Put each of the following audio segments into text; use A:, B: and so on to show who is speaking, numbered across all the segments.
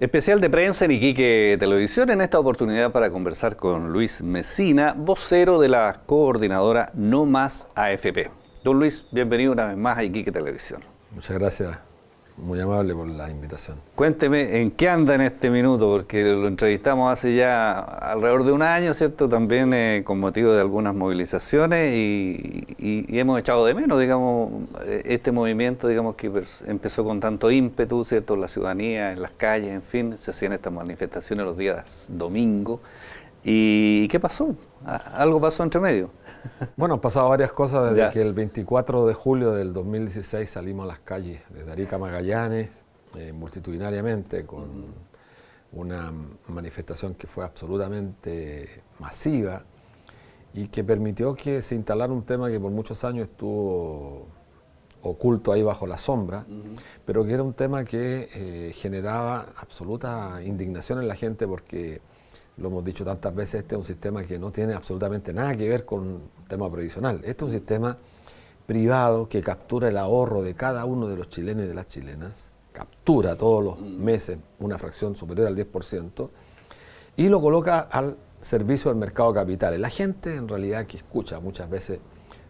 A: Especial de prensa en Iquique Televisión, en esta oportunidad para conversar con Luis Mesina, vocero de la coordinadora No Más AFP. Don Luis, bienvenido una vez más a Iquique Televisión.
B: Muchas gracias, muy amable por la invitación.
A: Cuénteme, ¿en qué anda en este minuto? Porque lo entrevistamos hace ya alrededor de un año, ¿cierto? También con motivo de algunas movilizaciones y hemos echado de menos, digamos, este movimiento, digamos, que empezó con tanto ímpetu, ¿cierto? La ciudadanía, en las calles, en fin, se hacían estas manifestaciones los días domingo. ¿Y qué pasó? ¿Algo pasó entre medio?
B: Bueno, han pasado varias cosas desde que el 24 de julio del 2016 salimos a las calles, desde Arica a Magallanes, multitudinariamente, con una manifestación que fue absolutamente masiva y que permitió que se instalara un tema que por muchos años estuvo oculto ahí bajo la sombra, pero que era un tema que generaba absoluta indignación en la gente porque, lo hemos dicho tantas veces, este es un sistema que no tiene absolutamente nada que ver con un tema previsional. Este es un sistema privado que captura el ahorro de cada uno de los chilenos y de las chilenas, captura todos los meses una fracción superior al 10% y lo coloca al servicio del mercado de capitales. La gente en realidad que escucha muchas veces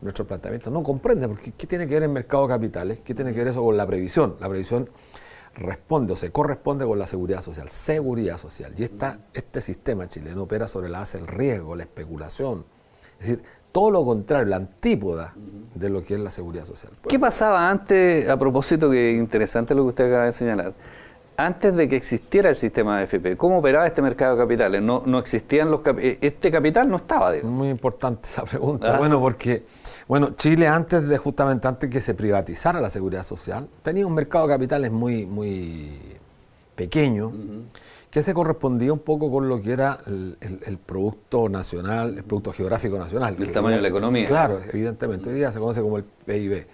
B: nuestros planteamientos no comprende porque ¿qué tiene que ver el mercado de capitales? ¿Qué tiene que ver eso con la previsión? La previsión responde o se corresponde con la seguridad social. Y este sistema chileno opera sobre la base del riesgo, la especulación. Es decir, todo lo contrario, la antípoda de lo que es la seguridad social.
A: ¿Qué pasaba antes, a propósito, que interesante lo que usted acaba de señalar, antes de que existiera el sistema de AFP? ¿Cómo operaba este mercado de capitales? No existían este capital no estaba, digo.
B: Muy importante esa pregunta. Bueno, porque Chile antes que se privatizara la seguridad social, tenía un mercado de capitales muy pequeño, que se correspondía un poco con lo que era el producto nacional, el producto geográfico nacional.
A: El tamaño de la economía.
B: Claro, evidentemente. Hoy día se conoce como el PIB.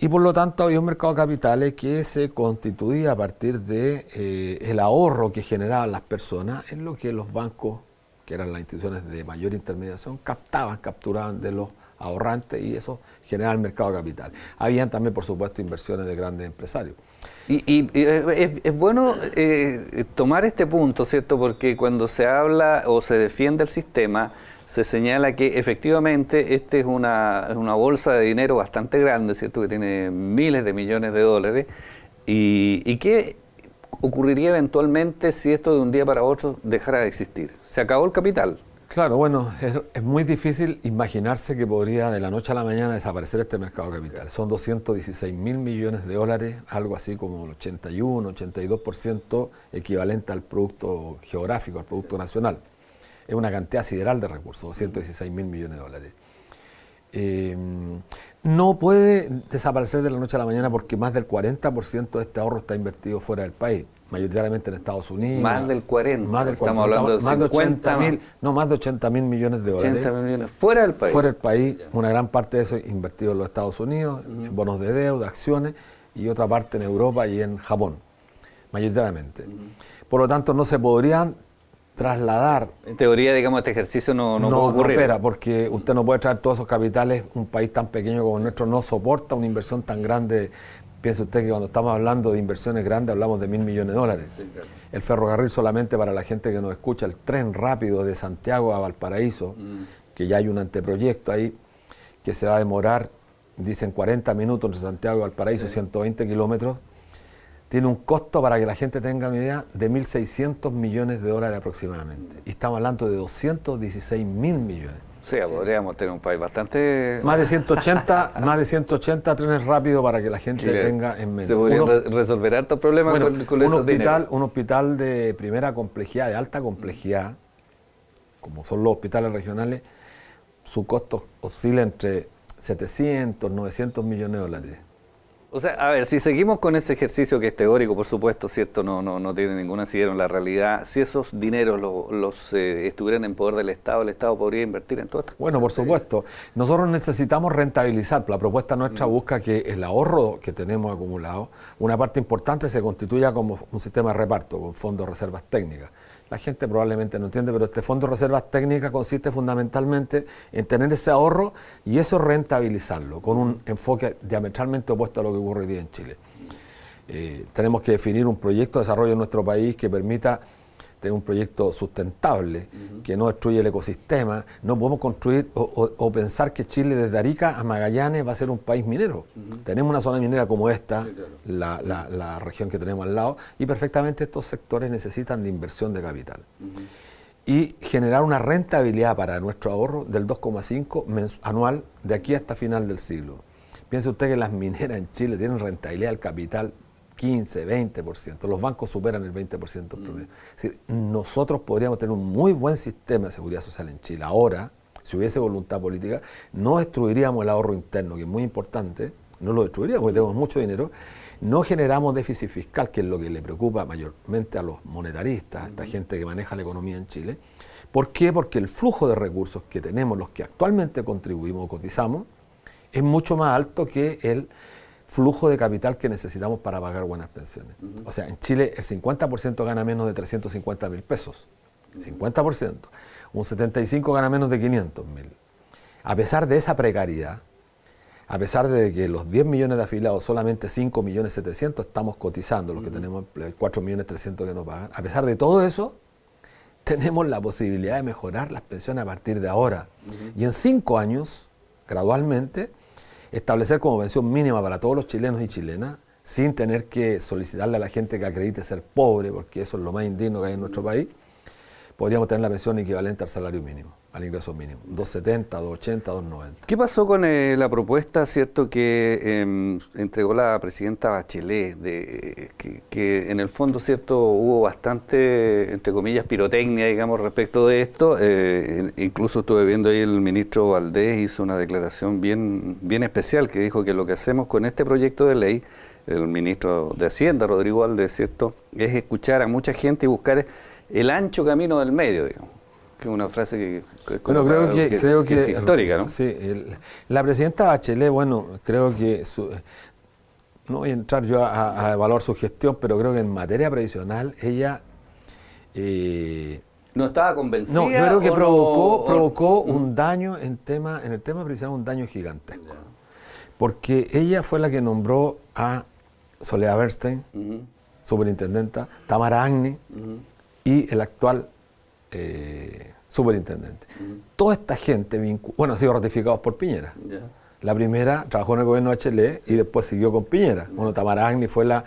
B: Y por lo tanto había un mercado de capitales que se constituía a partir de el ahorro que generaban las personas en lo que los bancos, que eran las instituciones de mayor intermediación, capturaban de los ahorrantes y eso generaba el mercado de capital. Habían también, por supuesto, inversiones de grandes empresarios.
A: Y es bueno tomar este punto, ¿cierto? Porque cuando se habla o se defiende el sistema, se señala que efectivamente este es una bolsa de dinero bastante grande, ¿cierto? Que tiene miles de millones de dólares. ¿Y qué ocurriría eventualmente si esto de un día para otro dejara de existir? Se acabó el capital.
B: Claro, es muy difícil imaginarse que podría de la noche a la mañana desaparecer este mercado de capital. Son 216.000 millones de dólares, algo así como el 81, 82% equivalente al producto geográfico, al producto nacional. Es una cantidad sideral de recursos, 216.000 millones de dólares. No puede desaparecer de la noche a la mañana porque más del 40% de este ahorro está invertido fuera del país, mayoritariamente en Estados Unidos.
A: Más del 40%.
B: Estamos hablando de más de 80.000 millones de dólares.
A: 80.000 millones fuera del país.
B: Fuera del país, una gran parte de eso invertido en los Estados Unidos, en bonos de deuda, acciones, y otra parte en Europa y en Japón, mayoritariamente. Por lo tanto, no se podrían trasladar.
A: En teoría, digamos, este ejercicio no puede ocurrir.
B: No opera, porque usted no puede traer todos esos capitales. Un país tan pequeño como el nuestro no soporta una inversión tan grande. Piense usted que cuando estamos hablando de inversiones grandes hablamos de 1.000 millones de dólares. Sí, claro. El ferrocarril, solamente para la gente que nos escucha, el tren rápido de Santiago a Valparaíso, que ya hay un anteproyecto ahí, que se va a demorar, dicen 40 minutos entre Santiago y Valparaíso, 120 kilómetros. Tiene un costo, para que la gente tenga una idea, de 1.600 millones de dólares aproximadamente. Y estamos hablando de 216.000 millones.
A: O sea, podríamos tener un país bastante...
B: Más de 180 trenes rápidos para que la gente tenga en mente.
A: Se podrían resolver hartos problemas con esos dineros.
B: Un hospital de primera complejidad, de alta complejidad, como son los hospitales regionales, su costo oscila entre 700, 900 millones de dólares.
A: O sea, a ver, si seguimos con ese ejercicio que es teórico, por supuesto, si esto no tiene ningún asidero en la realidad, si esos dineros los estuvieran en poder del Estado, el Estado podría invertir en todo esto.
B: Bueno, por supuesto. Nosotros necesitamos rentabilizar. La propuesta nuestra busca que el ahorro que tenemos acumulado, una parte importante se constituya como un sistema de reparto, con fondos de reservas técnicas. La gente probablemente no entiende, pero este fondo de reservas técnicas consiste fundamentalmente en tener ese ahorro y eso rentabilizarlo, con un enfoque diametralmente opuesto a lo que ocurre hoy día en Chile. Tenemos que definir un proyecto de desarrollo en nuestro país que permita tener un proyecto sustentable, que no destruye el ecosistema. No podemos construir o pensar que Chile desde Arica a Magallanes va a ser un país minero. Tenemos una zona minera como esta, sí, claro, la región que tenemos al lado, y perfectamente estos sectores necesitan de inversión de capital. Y generar una rentabilidad para nuestro ahorro del 2,5 anual de aquí hasta final del siglo. Piense usted que las mineras en Chile tienen rentabilidad del capital 15, 20%. Los bancos superan el 20% promedio. Es decir, nosotros podríamos tener un muy buen sistema de seguridad social en Chile. Ahora, si hubiese voluntad política, no destruiríamos el ahorro interno, que es muy importante, no lo destruiríamos porque tenemos mucho dinero, no generamos déficit fiscal, que es lo que le preocupa mayormente a los monetaristas, a esta gente que maneja la economía en Chile. ¿Por qué? Porque el flujo de recursos que tenemos, los que actualmente contribuimos o cotizamos, es mucho más alto que el flujo de capital que necesitamos para pagar buenas pensiones. O sea, en Chile el 50% gana menos de 350.000 pesos. 50%. Un 75% gana menos de 500.000. A pesar de esa precariedad, a pesar de que los 10 millones de afiliados, solamente 5.700.000 estamos cotizando, los que tenemos 4.300.000 que no pagan, a pesar de todo eso, tenemos la posibilidad de mejorar las pensiones a partir de ahora. Y en 5 años, gradualmente, establecer como pensión mínima para todos los chilenos y chilenas, sin tener que solicitarle a la gente que acredite ser pobre, porque eso es lo más indigno que hay en nuestro país, podríamos tener la pensión equivalente al salario mínimo, al ingreso mínimo, 2.70, 2.80, 2.90.
A: ¿Qué pasó con la propuesta, cierto, que entregó la presidenta Bachelet, que en el fondo, cierto, hubo bastante, entre comillas, pirotecnia, digamos, respecto de esto? Incluso estuve viendo ahí el ministro Valdés hizo una declaración bien especial, que dijo que lo que hacemos con este proyecto de ley, el ministro de Hacienda, Rodrigo Valdés, cierto, es escuchar a mucha gente y buscar el ancho camino del medio, digamos. Que es una frase que
B: bueno, creo que
A: es histórica, ¿no?
B: Sí, la presidenta Bachelet, bueno, creo que no voy a entrar yo a evaluar su gestión, pero creo que en materia previsional ella
A: no estaba convencida.
B: No, yo creo que provocó un daño en el tema previsional, un daño gigantesco. Yeah. Porque ella fue la que nombró a Soledad Bernstein, superintendenta, Tamara Agni, y el actual superintendente. Toda esta gente, bueno, han sido ratificados por Piñera. Yeah. La primera trabajó en el gobierno de Bachelet y después siguió con Piñera. Bueno, Tamara Agni fue la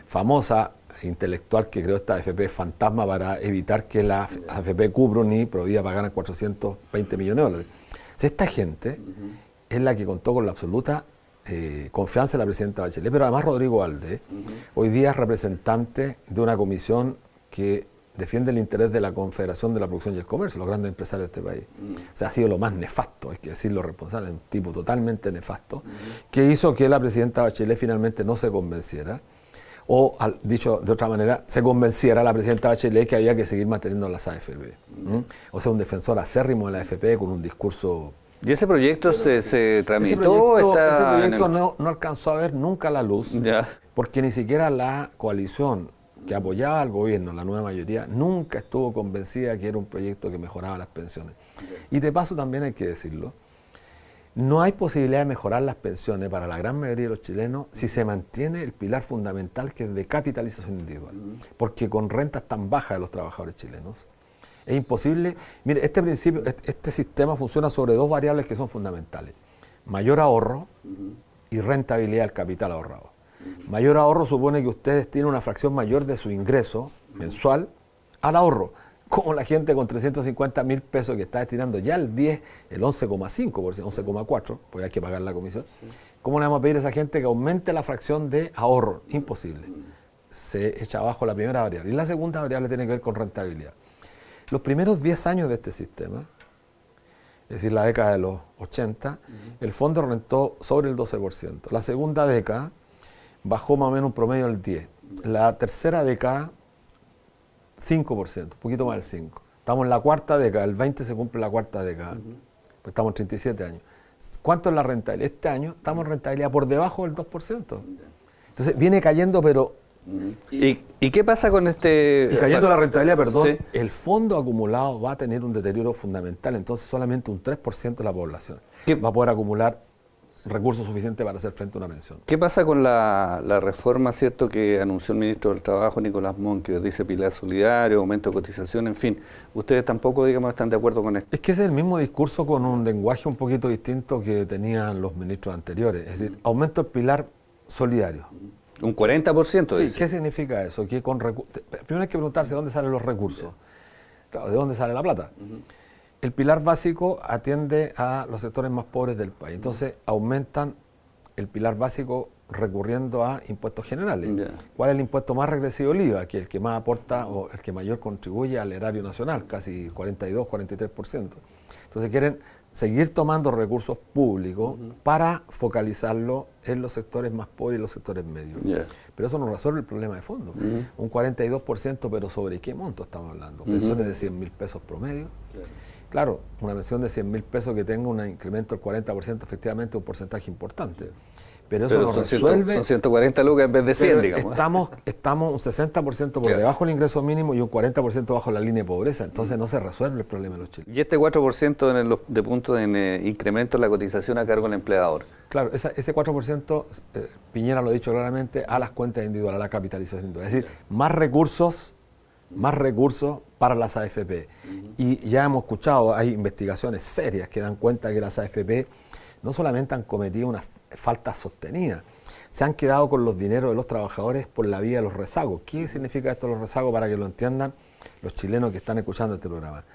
B: famosa intelectual que creó esta AFP fantasma para evitar que la AFP Cupro ni Provida pagaran 420 millones de dólares. Entonces, esta gente es la que contó con la absoluta confianza en la presidenta Bachelet, pero además Rodrigo Valdés hoy día es representante de una comisión que defiende el interés de la Confederación de la Producción y el Comercio, los grandes empresarios de este país. O sea, ha sido lo más nefasto, hay que decirlo responsable, un tipo totalmente nefasto, que hizo que la presidenta Bachelet finalmente no se convenciera, o, dicho de otra manera, se convenciera a la presidenta Bachelet que había que seguir manteniendo las AFP. O sea, un defensor acérrimo de la AFP con un discurso...
A: ¿Y ese proyecto se tramitó?
B: Ese proyecto no alcanzó a ver nunca la luz, porque ni siquiera la coalición que apoyaba al gobierno, la nueva mayoría, nunca estuvo convencida que era un proyecto que mejoraba las pensiones. Y de paso también hay que decirlo, no hay posibilidad de mejorar las pensiones para la gran mayoría de los chilenos si se mantiene el pilar fundamental que es de capitalización individual. Porque con rentas tan bajas de los trabajadores chilenos, es imposible. Mire, este sistema funciona sobre dos variables que son fundamentales. Mayor ahorro y rentabilidad del capital ahorrado. Mayor ahorro supone que ustedes tienen una fracción mayor de su ingreso mensual al ahorro. Como la gente con 350.000 pesos que está destinando ya el 11,5%, 11,4%, porque hay que pagar la comisión. ¿Cómo le vamos a pedir a esa gente que aumente la fracción de ahorro? Imposible. Se echa abajo la primera variable. Y la segunda variable tiene que ver con rentabilidad. Los primeros 10 años de este sistema, es decir, la década de los 80, el fondo rentó sobre el 12%. La segunda década bajó más o menos un promedio del 10%. La tercera década, 5%, un poquito más del 5%. Estamos en la cuarta década, el 20 se cumple la cuarta década, pues estamos en 37 años. ¿Cuánto es la rentabilidad? Este año estamos en rentabilidad por debajo del 2%. Entonces viene cayendo, pero...
A: ¿Y qué pasa con este...?
B: Y cayendo la rentabilidad, perdón, el fondo acumulado va a tener un deterioro fundamental, entonces solamente un 3% de la población va a poder acumular recursos suficientes para hacer frente a una pensión.
A: ¿Qué pasa con la reforma, cierto, que anunció el ministro del Trabajo, Nicolás Mont, que dice pilar solidario, aumento de cotización, en fin? ¿Ustedes tampoco, digamos, están de acuerdo con esto?
B: Es que ese es el mismo discurso con un lenguaje un poquito distinto que tenían los ministros anteriores. Es decir, aumento del pilar solidario.
A: ¿Un 40%?
B: Sí,
A: dice.
B: ¿qué significa eso? Que primero hay que preguntarse dónde salen los recursos. Claro, ¿de dónde sale la plata? El pilar básico atiende a los sectores más pobres del país. Entonces aumentan el pilar básico recurriendo a impuestos generales. ¿Cuál es el impuesto más regresivo? El IVA, que es el que más aporta o el que mayor contribuye al erario nacional, casi 42, 43%. Entonces quieren seguir tomando recursos públicos para focalizarlo en los sectores más pobres y los sectores medios. Pero eso no resuelve el problema de fondo. Un 42%, pero ¿sobre qué monto estamos hablando? Pensiones de 100.000 pesos promedio. Claro, una pensión de 100.000 pesos que tenga un incremento del 40%, efectivamente es un porcentaje importante. Pero eso no resuelve.
A: Son 140 lucas en vez de 100, digamos.
B: Estamos un 60% por debajo del ingreso mínimo y un 40% bajo la línea de pobreza. Entonces no se resuelve el problema de los chilenos.
A: Y este 4% de puntos en incremento en la cotización a cargo del empleador.
B: Claro, ese 4%, Piñera lo ha dicho claramente, a las cuentas individuales, a la capitalización individual. Es decir, más recursos para las AFP. Y ya hemos escuchado, hay investigaciones serias que dan cuenta que las AFP no solamente han cometido unas faltas sostenidas, se han quedado con los dineros de los trabajadores por la vía de los rezagos. ¿Qué significa esto los rezagos para que lo entiendan los chilenos que están escuchando este programa?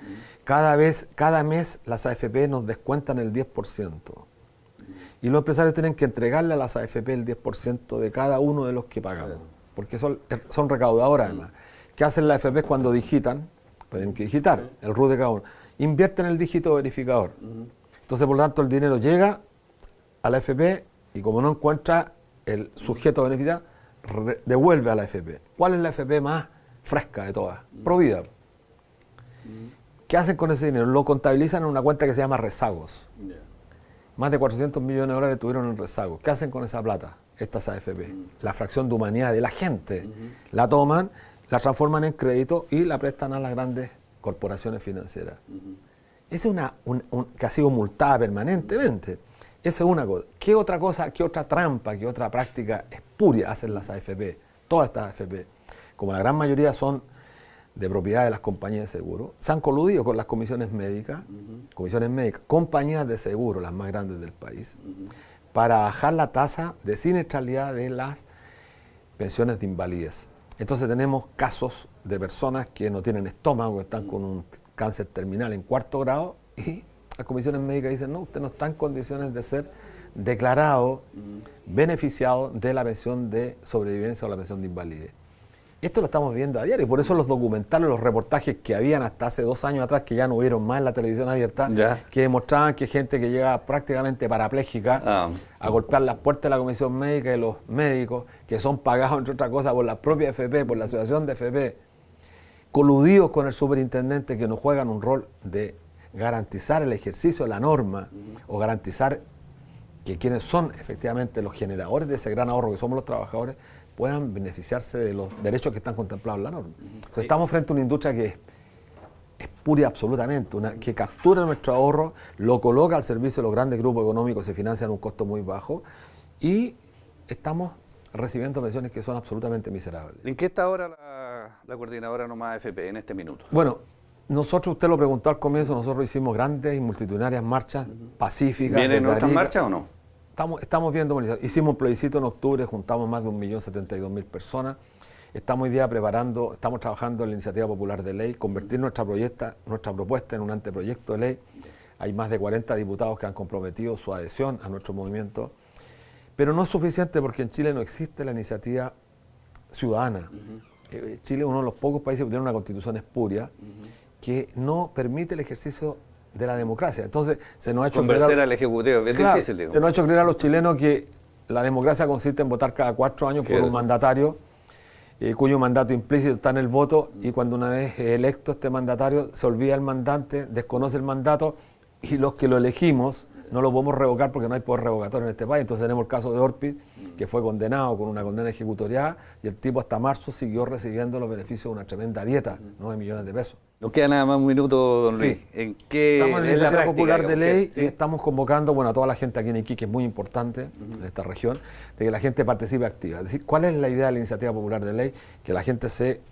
B: Cada mes las AFP nos descuentan el 10%. Y los empresarios tienen que entregarle a las AFP el 10% de cada uno de los que pagamos, porque son recaudadoras además. ¿Qué hacen las AFP cuando digitan? Pueden que digitar el RUT de cada uno. Invierten el dígito verificador. Entonces, por lo tanto, el dinero llega a la AFP y como no encuentra el sujeto beneficiado, devuelve a la AFP. ¿Cuál es la AFP más fresca de todas? Provida. ¿Qué hacen con ese dinero? Lo contabilizan en una cuenta que se llama rezagos. Más de 400 millones de dólares tuvieron en rezagos. ¿Qué hacen con esa plata? Estas AFP. La fracción de humanidad de la gente. La toman, la transforman en crédito y la prestan a las grandes corporaciones financieras. Esa es que ha sido multada permanentemente. Eso es una cosa. ¿Qué otra cosa, qué otra trampa, qué otra práctica espuria hacen las AFP? Todas estas AFP, como la gran mayoría son de propiedad de las compañías de seguro, se han coludido con las comisiones médicas, compañías de seguro, las más grandes del país, para bajar la tasa de siniestralidad de las pensiones de invalidez. Entonces tenemos casos de personas que no tienen estómago, que están con un cáncer terminal en 4º grado y las comisiones médicas dicen, no, usted no está en condiciones de ser declarado beneficiado de la pensión de sobrevivencia o la pensión de invalidez. Esto lo estamos viendo a diario y por eso los documentales, los reportajes que habían hasta hace 2 años atrás, que ya no hubieron más en la televisión abierta, que demostraban que gente que llega prácticamente parapléjica a golpear las puertas de la comisión médica y los médicos, que son pagados, entre otras cosas, por la propia FP, por la asociación de FP, coludidos con el superintendente, que no juegan un rol de garantizar el ejercicio de la norma o garantizar que quienes son efectivamente los generadores de ese gran ahorro que somos los trabajadores puedan beneficiarse de los derechos que están contemplados en la norma. Entonces estamos frente a una industria que es espuria absolutamente, que captura nuestro ahorro, lo coloca al servicio de los grandes grupos económicos, se financian a un costo muy bajo y estamos recibiendo pensiones que son absolutamente miserables.
A: ¿En qué está ahora la coordinadora Nomás AFP en este minuto?
B: Bueno, nosotros, usted lo preguntó al comienzo, nosotros hicimos grandes y multitudinarias marchas pacíficas.
A: ¿Vienen otras marchas o no?
B: Estamos viendo, hicimos un plebiscito en octubre, juntamos más de 1.072.000 personas. Estamos hoy día estamos trabajando en la iniciativa popular de ley, convertir nuestra propuesta en un anteproyecto de ley. Hay más de 40 diputados que han comprometido su adhesión a nuestro movimiento. Pero no es suficiente porque en Chile no existe la iniciativa ciudadana. Chile es uno de los pocos países que tiene una constitución espuria que no permite el ejercicio de la democracia. Entonces se nos ha hecho
A: convencer al Ejecutivo, es bien difícil. Digamos.
B: Se nos ha hecho creer a los chilenos que la democracia consiste en votar cada 4 años por un mandatario cuyo mandato implícito está en el voto y cuando una vez electo este mandatario se olvida el mandante, desconoce el mandato y los que lo elegimos no lo podemos revocar porque no hay poder revocatorio en este país. Entonces tenemos el caso de Orpiz, que fue condenado con una condena ejecutoriada y el tipo hasta marzo siguió recibiendo los beneficios de una tremenda dieta, 9 millones de pesos.
A: Nos queda nada más un minuto, don Luis.
B: Sí.
A: ¿En qué
B: Estamos en la
A: es la
B: Iniciativa
A: práctica,
B: Popular de
A: digamos,
B: Ley
A: sí?
B: y estamos convocando, bueno, a toda la gente aquí en Iquique, que es muy importante en esta región, de que la gente participe activa. Es decir, ¿cuál es la idea de la Iniciativa Popular de Ley? Que la gente se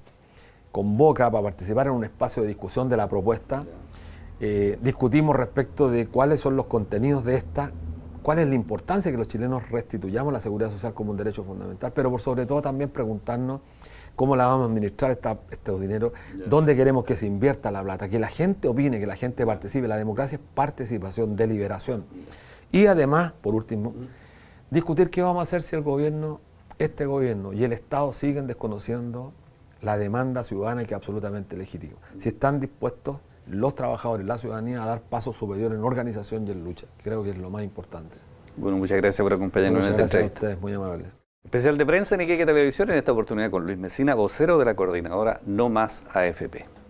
B: convoca para participar en un espacio de discusión de la propuesta. Discutimos respecto de cuáles son los contenidos de esta, cuál es la importancia de que los chilenos restituyamos la seguridad social como un derecho fundamental, pero por sobre todo también preguntarnos cómo la vamos a administrar estos dineros, dónde queremos que se invierta la plata, que la gente opine, que la gente participe. La democracia es participación, deliberación. Y además, por último, discutir qué vamos a hacer si el gobierno, este gobierno y el Estado siguen desconociendo la demanda ciudadana, que es absolutamente legítima. Si están dispuestos los trabajadores, la ciudadanía, a dar pasos superiores en organización y en lucha. Creo que es lo más importante.
A: Bueno, muchas gracias por acompañarnos en esta entrevista.
B: Gracias a ustedes, muy amables.
A: Especial de prensa en Iquique Televisión, en esta oportunidad con Luis Mesina, vocero de la coordinadora No Más AFP.